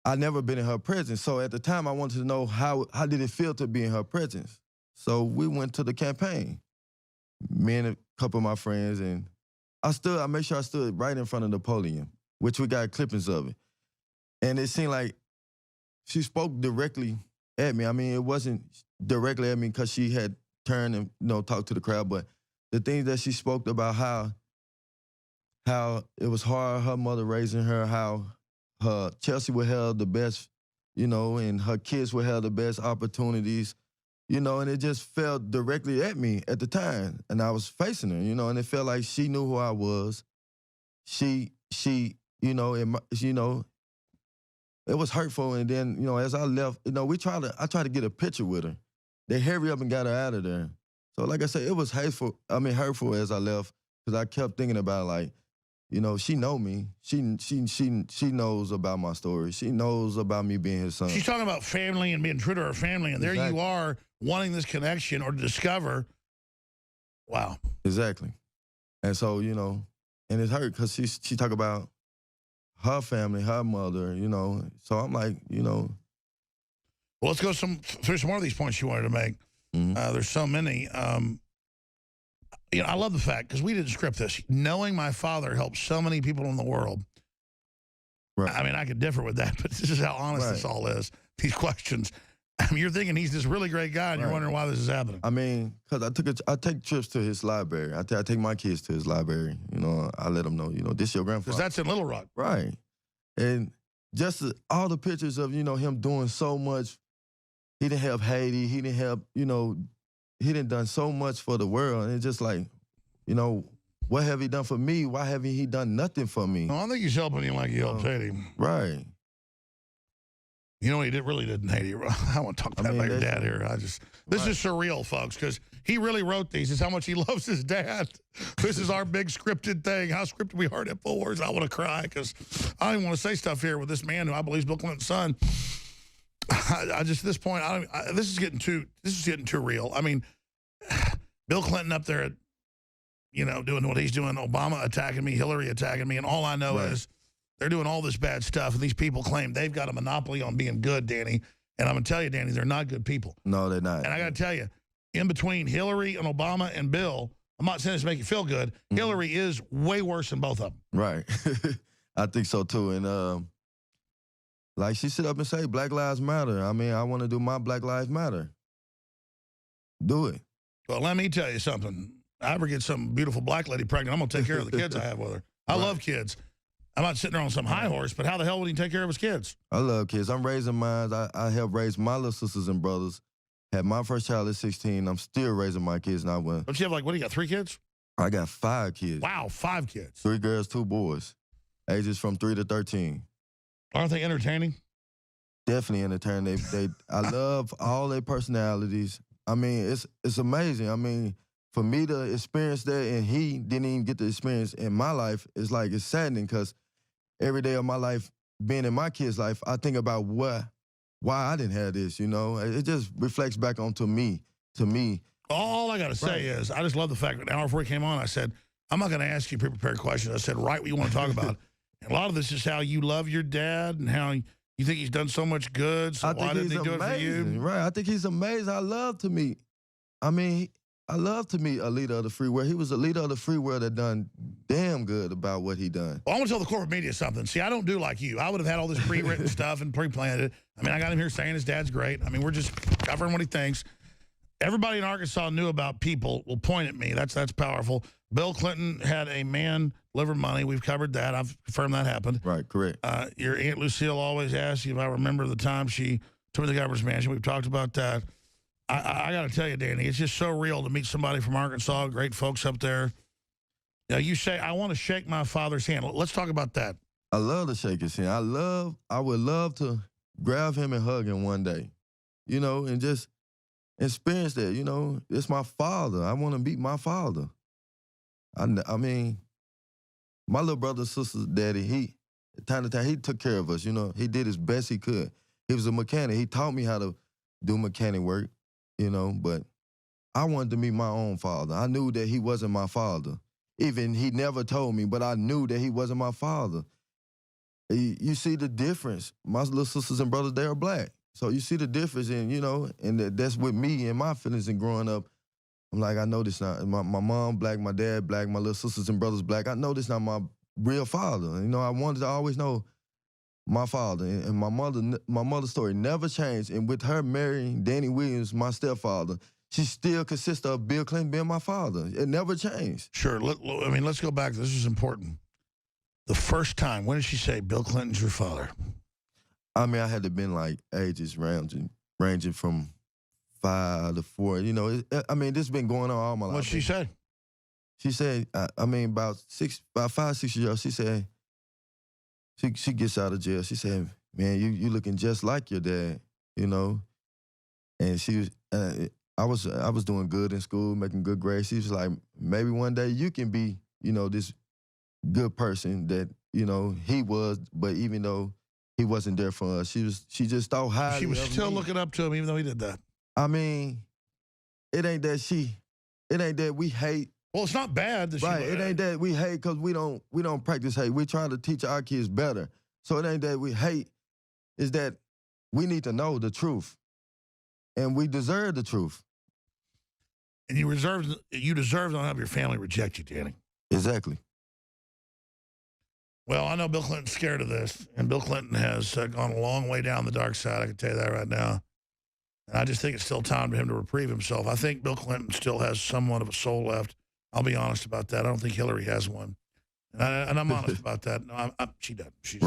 I'd never been in her presence, so at the time, I wanted to know how did it feel to be in her presence. So we went to the campaign, me and a couple of my friends, and I made sure I stood right in front of the podium, which we got clippings of it. And it seemed like she spoke directly at me. I mean, it wasn't directly at me because she had turned and talked to the crowd, but the things that she spoke about how it was hard, her mother raising her, how her Chelsea would have the best, and her kids would have the best opportunities, and it just felt directly at me at the time. And I was facing her, and it felt like she knew who I was. It was hurtful. And then, as I left, I tried to get a picture with her. They hurry up and got her out of there. So like I said, it was hurtful as I left, because I kept thinking about, like, she know me. She knows about my story. She knows about me being his son. She's talking about family and being true to her family, and there you are wanting this connection or to discover. Wow. Exactly. And so, and it hurt because she talk about her family, her mother, So I'm like, Well, let's go through some more of these points you wanted to make. Mm-hmm. There's so many. I love the fact, because we didn't script this, knowing my father helped so many people in the world. Right. I mean, I could differ with that, but this is how honest this all is. These questions. I mean, you're thinking he's this really great guy, and you're wondering why this is happening. I mean, because I take trips to his library. I take my kids to his library. I let them know, this is your grandfather. Because that's in Little Rock. Right. And just all the pictures of, him doing so much. He didn't help Haiti. He didn't help, he done done so much for the world. And it's just like, what have he done for me? Why haven't he done nothing for me? No, I think he's helping you like he helped Haiti. Right. You know what he really did in Haiti? I want to talk about your dad here. This is surreal, folks, because he really wrote these. It's how much he loves his dad. This is our big scripted thing. How scripted we are at InfoWars. I want to cry because I don't even want to say stuff here with this man who I believe is Bill Clinton's son. I just at this point, this is getting too real. I mean, Bill Clinton up there, doing what he's doing, Obama attacking me, Hillary attacking me, and all I know is they're doing all this bad stuff, and these people claim they've got a monopoly on being good, Danney. And I'm going to tell you, Danney, they're not good people. No, they're not. And I got to tell you, in between Hillary and Obama and Bill, I'm not saying this to make you feel good, Hillary is way worse than both of them. Right. I think so, too. And like she sit up and say, Black Lives Matter. I mean, I want to do my Black Lives Matter. Do it. Well, let me tell you something. I ever get some beautiful black lady pregnant, I'm going to take care of the kids I have with her. I love kids. I'm not sitting there on some high horse, but how the hell would he take care of his kids? I love kids. I'm raising mine. I help raise my little sisters and brothers. Had my first child at 16. I'm still raising my kids now. Don't you have, what do you got, 3 kids? I got 5 kids. Wow, 5 kids. 3 girls, 2 boys. Ages from 3 to 13. Aren't they entertaining? definitely entertaining. I love all their personalities. I mean, it's amazing. I mean, for me to experience that and he didn't even get to experience in my life, it's like it's saddening because every day of my life, being in my kid's life, I think about why I didn't have this, you know? It just reflects back onto me, to me. All I got to say is I just love the fact that an hour before he came on, I said, I'm not going to ask you pre-prepared questions. I said, write what you want to talk about. And a lot of this is how you love your dad and how you think he's done so much good, so why didn't he do it for you? Right, I think he's amazing. I love to meet a leader of the free world. He was a leader of the free world that done damn good about what he done. Well, I want to tell the corporate media something. See, I don't do like you. I would have had all this pre-written stuff and pre-planned it. I mean, I got him here saying his dad's great. I mean, we're just covering what he thinks. Everybody in Arkansas knew about people will point at me. That's powerful. Bill Clinton had a man deliver money. We've covered that. I've confirmed that happened. Right, correct. Your Aunt Lucille always asks you if I remember the time she took me to the governor's mansion. We've talked about that. I got to tell you, Danney, it's just so real to meet somebody from Arkansas, great folks up there. Now, you say, I want to shake my father's hand. Let's talk about that. I love to shake his hand. I would love to grab him and hug him one day, you know, and just experience that, you know. It's my father. I want to meet my father. I mean, my little brother, sister's daddy, time to time, he took care of us, you know. He did his best he could. He was a mechanic. He taught me how to do mechanic work, you know, but I wanted to meet my own father. I knew that he wasn't my father. Even he never told me, but I knew that he wasn't my father. You see the difference. My little sisters and brothers, they are black. So you see the difference, and you know, and that's with me and my feelings and growing up. I'm like, I know this not, my mom black, my dad black, my little sisters and brothers black. I know this not my real father. You know, I wanted to always know my father, and my mother's story never changed. And with her marrying Danney Williams, my stepfather, she still consists of Bill Clinton being my father. It never changed. Sure. I mean, let's go back. This is important. The first time, when did she say Bill Clinton's your father? I mean, I had to been like ages ranging from 5 to 4. You know, I mean, this has been going on all my life. What'd she say? She said, I mean, about 5, 6 years old, she said, she gets out of jail. She said, man, you looking just like your dad, you know? And she was, I was doing good in school, making good grades. She was like, maybe one day you can be, you know, this good person that, you know, he was, but even though he wasn't there for us, she just thought highly. She was still looking up to him even though he did that. I mean, it ain't that we hate. Well, it's not bad that right, it ain't that we hate because we don't practice hate. We trying to teach our kids better. So it ain't that we hate, it's that we need to know the truth. And we deserve the truth. And you deserve to not have your family reject you, Danney. Exactly. Well, I know Bill Clinton's scared of this, and Bill Clinton has gone a long way down the dark side. I can tell you that right now. And I just think it's still time for him to reprieve himself. I think Bill Clinton still has somewhat of a soul left. I'll be honest about that. I don't think Hillary has one. And I'm honest about that. No, she doesn't. She's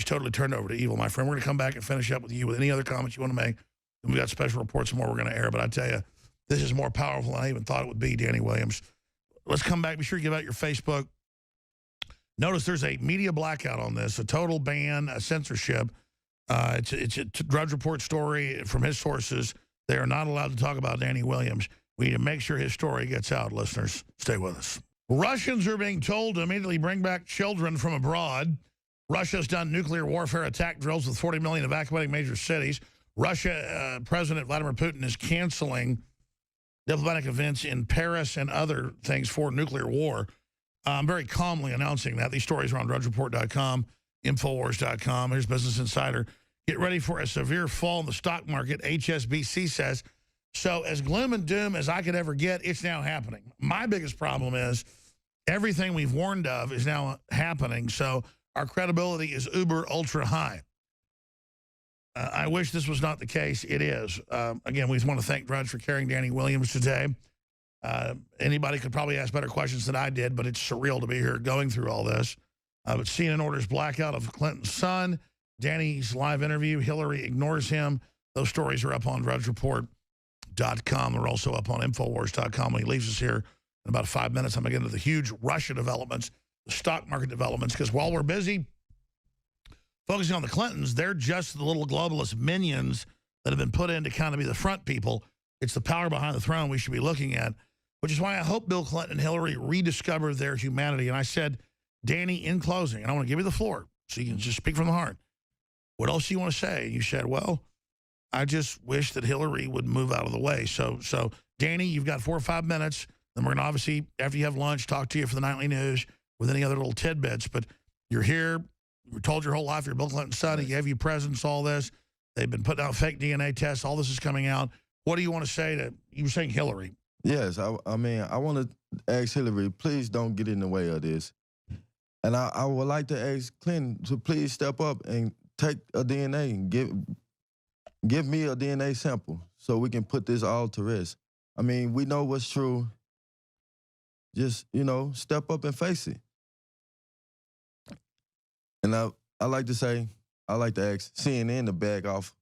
totally turned over to evil, my friend. We're going to come back and finish up with you with any other comments you want to make. And we got special reports and more we're going to air. But I tell you, this is more powerful than I even thought it would be, Danney Williams. Let's come back. Be sure to give out your Facebook. Notice there's a media blackout on this, a total ban, a censorship. It's a Drudge Report story from his sources. They are not allowed to talk about Danney Williams. We need to make sure his story gets out, listeners. Stay with us. Russians are being told to immediately bring back children from abroad. Russia's done nuclear warfare attack drills with 40 million evacuating major cities. Russia, President Vladimir Putin is canceling diplomatic events in Paris and other things for nuclear war. I'm very calmly announcing that. These stories are on DrudgeReport.com, Infowars.com. Here's Business Insider. Get ready for a severe fall in the stock market, HSBC says. So as gloom and doom as I could ever get, it's now happening. My biggest problem is everything we've warned of is now happening, so our credibility is uber ultra high. I wish this was not the case. It is. Again, we want to thank Drudge for carrying Danney Williams today. Anybody could probably ask better questions than I did, but it's surreal to be here going through all this. But CNN orders blackout of Clinton's son. Danney's live interview. Hillary ignores him. Those stories are up on DrudgeReport.com. They're also up on Infowars.com. When he leaves us here in about 5 minutes, I'm going to get into the huge Russia developments, the stock market developments, because while we're busy focusing on the Clintons, they're just the little globalist minions that have been put in to kind of be the front people. It's the power behind the throne we should be looking at, which is why I hope Bill Clinton and Hillary rediscover their humanity. And I said, Danney, in closing, and I want to give you the floor so you can just speak from the heart. What else do you want to say? And you said, well, I just wish that Hillary would move out of the way. So Danney, you've got 4 or 5 minutes. Then we're going to obviously, after you have lunch, talk to you for the nightly news with any other little tidbits. But you're here. You were told your whole life you're Bill Clinton's son. He gave you presents, all this. They've been putting out fake DNA tests. All this is coming out. What do you want to say to, you were saying Hillary. Yes, I mean, I want to ask Hillary, please don't get in the way of this. And I would like to ask Clinton to please step up and take a DNA and give me a DNA sample so we can put this all to rest. I mean, we know what's true. Just, step up and face it. And I like to say, I like to ask CNN to back off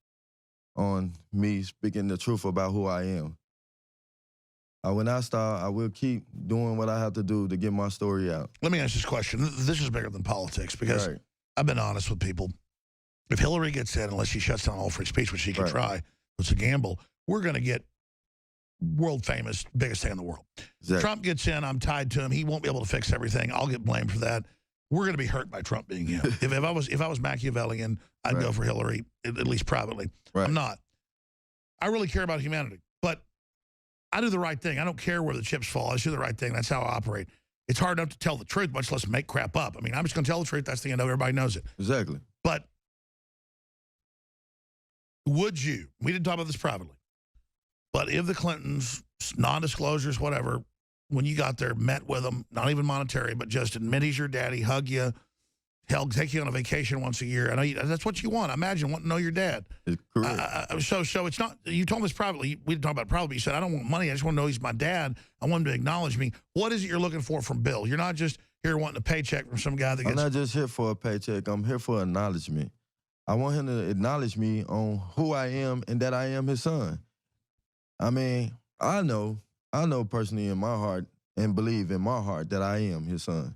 on me speaking the truth about who I am. When I start, I will keep doing what I have to do to get my story out. Let me ask this question. This is bigger than politics because I've been honest with people. If Hillary gets in, unless she shuts down all free speech, which she could try, it's a gamble, we're going to get world famous, biggest thing in the world. Exactly. Trump gets in, I'm tied to him. He won't be able to fix everything. I'll get blamed for that. We're going to be hurt by Trump being in. if I was Machiavellian, I'd go for Hillary, at least privately. I'm not. I really care about humanity, but I do the right thing. I don't care where the chips fall. I just do the right thing. That's how I operate. It's hard enough to tell the truth, much less make crap up. I mean, I'm just going to tell the truth. That's the end of it. Everybody knows it. Exactly. But would you, we didn't talk about this privately, but if the Clintons, non-disclosures, whatever, when you got there, met with them, not even monetary, but just admit he's your daddy, hug you, hell, take you on a vacation once a year. I know that's what you want. Imagine wanting to know your dad. So it's not, you told me this privately, we didn't talk about it privately, you said, I don't want money, I just want to know he's my dad. I want him to acknowledge me. What is it you're looking for from Bill? You're not just here wanting a paycheck from some guy that gets... I'm not just here for a paycheck, I'm here for acknowledgement. I want him to acknowledge me on who I am and that I am his son. I mean, I know personally in my heart and believe in my heart that I am his son.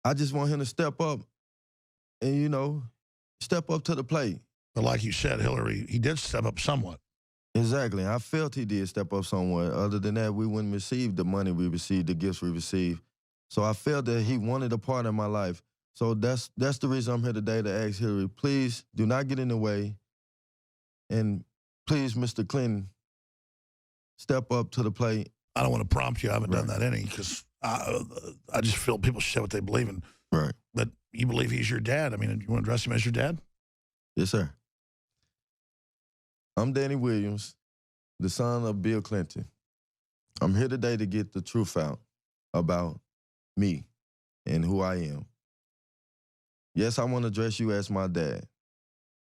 I just want him to step up and, step up to the plate. But like you said, Hillary, he did step up somewhat. Exactly. I felt he did step up somewhat. Other than that, we wouldn't receive the money we received, the gifts we received. So I felt that he wanted a part of my life. So that's the reason I'm here today to ask Hillary, please do not get in the way. And please, Mr. Clinton, step up to the plate. I don't want to prompt you. I haven't done that any because I just feel people should say what they believe in. Right. But you believe he's your dad. I mean, you want to address him as your dad? Yes, sir. I'm Danney Williams, the son of Bill Clinton. I'm here today to get the truth out about me and who I am. Yes, I want to address you as my dad.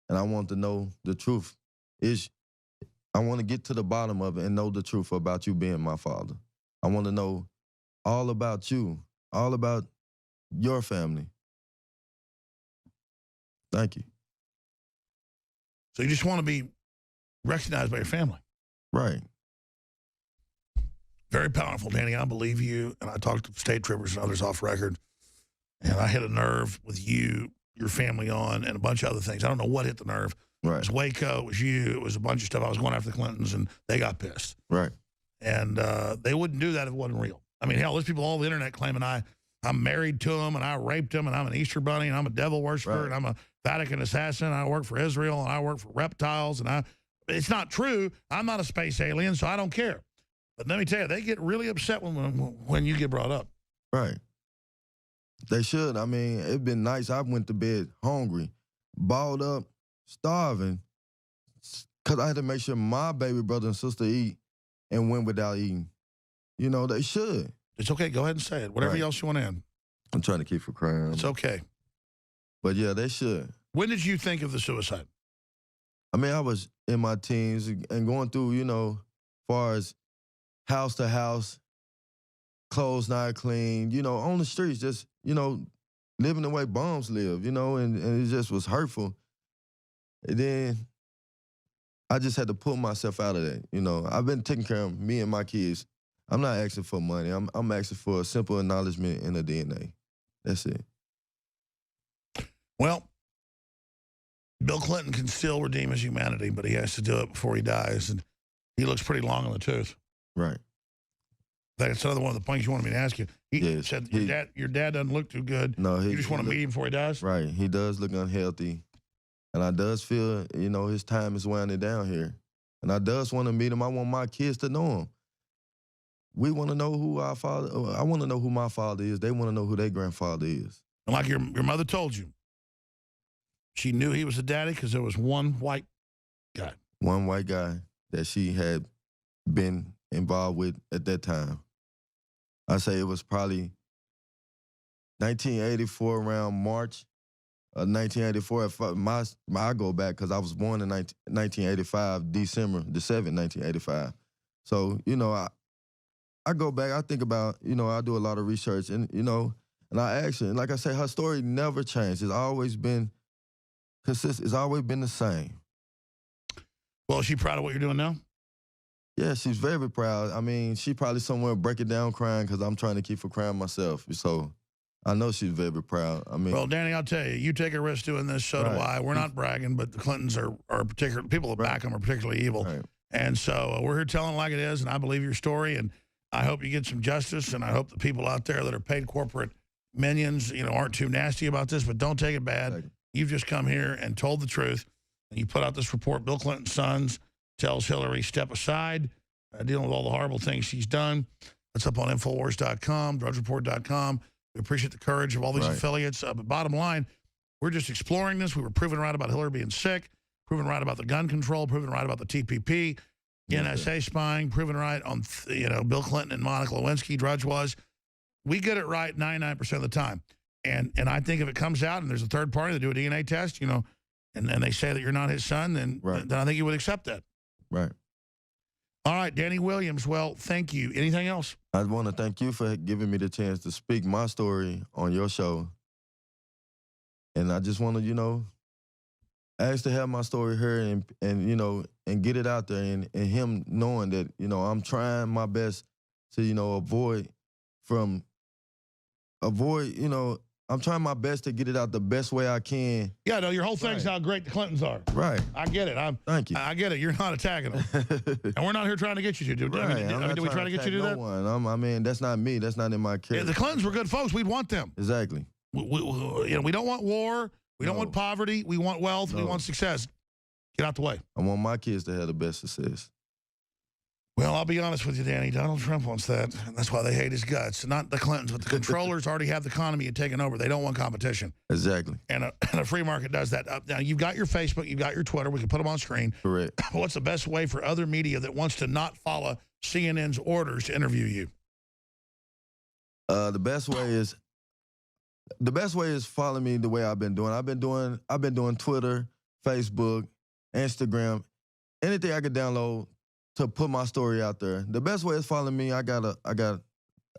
And I want to know the truth. I want to get to the bottom of it and know the truth about you being my father. I want to know all about you, all about your family. Thank you. So you just want to be recognized by your family. Right. Very powerful, Danney. I believe you. And I talked to state troopers and others off record. And I hit a nerve with you, your family on, and a bunch of other things. I don't know what hit the nerve. Right. It was Waco, it was you, it was a bunch of stuff. I was going after the Clintons, and they got pissed. Right. And they wouldn't do that if it wasn't real. I mean, hell, there's people all over the internet claiming I'm married to him, and I raped him, and I'm an Easter bunny, and I'm a devil worshiper, and I'm a Vatican assassin, and I work for Israel, and I work for reptiles, and it's not true. I'm not a space alien, so I don't care. But let me tell you, they get really upset when you get brought up. Right. They should. I mean, it's been nice. I went to bed hungry, balled up, starving, because I had to make sure my baby brother and sister eat and went without eating. They should. It's okay. Go ahead and say it. Whatever else you want to add. I'm trying to keep from crying. It's okay. But, yeah, they should. When did you think of the suicide? I mean, I was in my teens and going through, far as house to house, clothes not clean, on the streets, just, living the way bums live, and it just was hurtful. And then I just had to pull myself out of that, I've been taking care of me and my kids. I'm not asking for money. I'm asking for a simple acknowledgement and a DNA. That's it. Well, Bill Clinton can still redeem his humanity, but he has to do it before he dies. And he looks pretty long on the tooth. Right. That's another one of the points you wanted me to ask you. He Yes, said your dad doesn't look too good. No, you just want to meet him before he dies? Right. He does look unhealthy. And I does feel, you know, his time is winding down here. And I does want to meet him. I want my kids to know him. We want to know who our father, I want to know who my father is. They want to know who their grandfather is. And like your mother told you, she knew he was a daddy because there was one white guy. One white guy that she had been involved with at that time. I say it was probably 1984, around March of 1984. I go back because I was born in 1985, December the 7th, 1985. So, you know, I go back, I think about, you know, I do a lot of research and, you know, and I ask her, and like I say, her story never changed. It's always been consistent. It's always been the same. Well, is she proud of what you're doing now? Yeah, she's very proud. I mean, she probably somewhere breaking down crying because I'm trying to keep her crying myself. So I know she's very proud. I mean, well, Danney, I'll tell you, you take a risk doing this, so do I. We're not bragging, but the Clintons are particular. People that back them are particularly evil. Right. And so we're here telling it like it is, and I believe your story, and I hope you get some justice, and I hope the people out there that are paid corporate minions, you know, aren't too nasty about this, but don't take it bad. Exactly. You've just come here and told the truth, and you put out this report. Bill Clinton's sons tells Hillary, step aside, dealing with all the horrible things she's done. That's up on Infowars.com, DrudgeReport.com. We appreciate the courage of all these affiliates. But bottom line, we're just exploring this. We were proven right about Hillary being sick, proven right about the gun control, proven right about the TPP, NSA spying, proven right on, you know, Bill Clinton and Monica Lewinsky, Drudge was. We get it right 99% of the time. And I think if it comes out and there's a third party that do a DNA test, you know, and they say that you're not his son, then I think you would accept that. Right. All right, Danney Williams, well, thank you. Anything else? I want to thank you for giving me the chance to speak my story on your show. And I just want to, you know, ask to have my story heard and you know, and get it out there and him knowing that, you know, I'm trying my best to, you know, avoid, you know, I'm trying my best to get it out the best way I can. Yeah, no, your whole thing's how great the Clintons are. Right. I get it. Thank you. I get it. You're not attacking them. And we're not here trying to get you to do that. Right. I mean, do we try to get you to do that? No one. I mean, that's not me. That's not in my character. Yeah, the Clintons were good folks. We'd want them. Exactly. You know, we don't want war. We don't want poverty. We want wealth. We want success. Get out the way. I want my kids to have the best success. Well, I'll be honest with you, Danney. Donald Trump wants that, and that's why they hate his guts. Not the Clintons, but the controllers already have the economy and taken over. They don't want competition. Exactly. And a free market does that. Now, you've got your Facebook, you've got your Twitter. We can put them on screen. Correct. What's the best way for other media that wants to not follow CNN's orders to interview you? The best way is follow me the way I've been doing. I've been doing Twitter, Facebook, Instagram, anything I could download to put my story out there. The best way is follow me. I got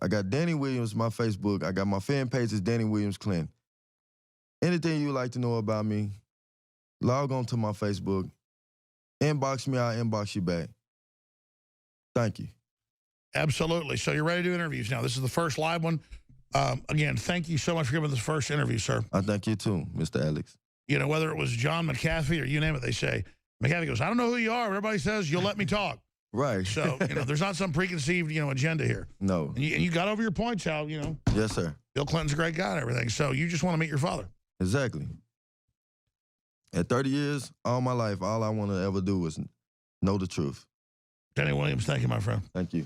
Danney Williams, my Facebook. I got my fan page is Danney Williams Clinton. Anything you like to know about me, log on to my Facebook. Inbox me, I'll inbox you back. Thank you. Absolutely. So you're ready to do interviews now. This is the first live one. Again, thank you so much for giving this first interview, sir. I thank you too, Mr. Alex. You know, whether it was John McAfee or you name it, they say, McAfee goes, I don't know who you are. Everybody says, you'll let me talk. Right. So, you know, there's not some preconceived, you know, agenda here. No. And you got over your points, how, you know. Yes, sir. Bill Clinton's a great guy and everything. So you just want to meet your father. Exactly. At 30 years, all my life, all I want to ever do is know the truth. Danney Williams, thank you, my friend. Thank you.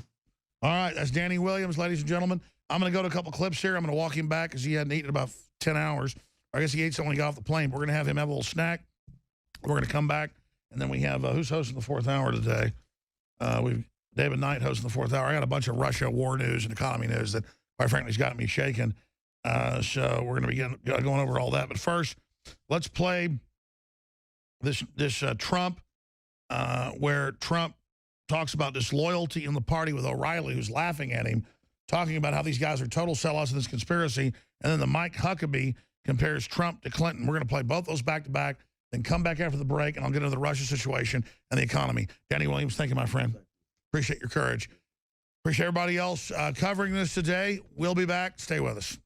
All right, that's Danney Williams, ladies and gentlemen. I'm going to go to a couple clips here. I'm going to walk him back because he hadn't eaten in about 10 hours. I guess he ate something when he got off the plane. We're going to have him have a little snack. We're going to come back, and then we have, who's hosting the fourth hour today? We've David Knight hosting the fourth hour. I got a bunch of Russia war news and economy news that, quite frankly, has got me shaking. So we're going to be going over all that. But first, let's play this Trump, where Trump talks about disloyalty in the party with O'Reilly, who's laughing at him, talking about how these guys are total sellouts in this conspiracy. And then the Mike Huckabee compares Trump to Clinton. We're going to play both those back-to-back, then come back after the break, and I'll get into the Russia situation and the economy. Danney Williams, thank you, my friend. Appreciate your courage. Appreciate everybody else covering this today. We'll be back. Stay with us.